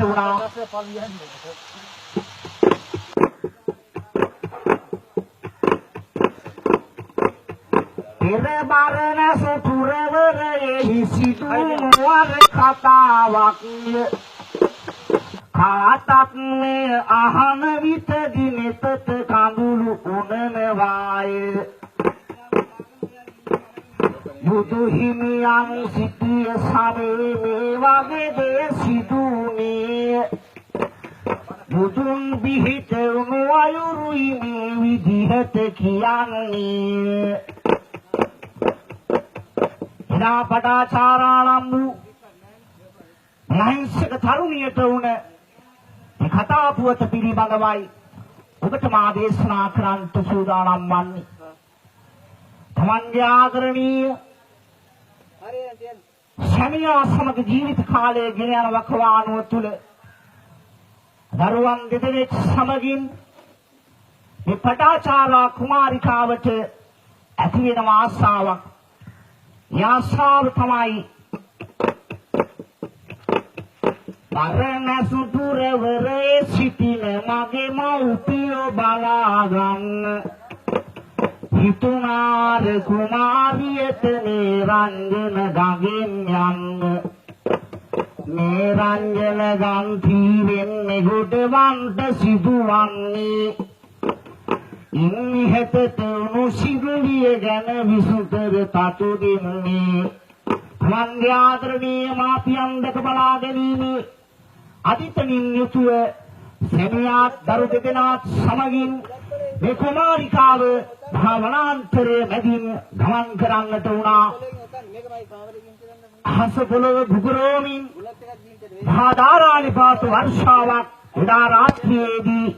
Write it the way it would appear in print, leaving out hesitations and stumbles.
වුණා. පෙරබරණ සතුරවරයෙහි සිදුවර කතාවක් කාටත් මේ අහන විටදී නෙතට කඳුළු උනනවාය. බුදු හිමියන් සිටිය සමයේ මේ වගේ දේ සිදුුනේ. බුදුන් බිහිත වුණු අයුරුයි මේ විදිහට කියන්නේ. එදා පටාචාරාණම් වූ අහිංසක තරුණියට වුණ කතා පුවත පිළිබඳවයි ඔබට මා දේශනා කරන්නට සූදානම් වන්නේ. තමන්ගේ ආදරණීය සැමියා සමග ජීවිත කාලය ගෙන යන වකවානුව තුළ දරුවන් දෙදෙනෙක් සමගින් මේ පටාචාරා කුමාරිකාවට ඇති වෙන ආසාවක්. ඒ ආසාව තමයි පරණ සුතුරවරේ සිටින මගේ මව්පියෝ බලා ගන්න. හිතුනාර කුමාරියට නිරංජන ගඟෙන් යන්න. නිරංජන ගම් තීවෙන්නේ ගොඩවන්ට සිදුවන්නේ. ඉන්හිහතට උණු සිදුවිය ගැන විසුතර තතු දෙන්නේ. මන්ගේ ආදරණීය මාපියන් දැක බලා ගැනීමේ අදිතමින් යුතුව සැමියාත් දරු දෙදෙනාත් සමගින් මේ කුමාරිකාව භවනාන්තරයේ මැදින් ගමන් කරන්නට වුණා. අහස පොළොව බුබුරෝමින් මහාදාරාලි පාතු වර්ෂාවක් එදා රාත්‍රියේදී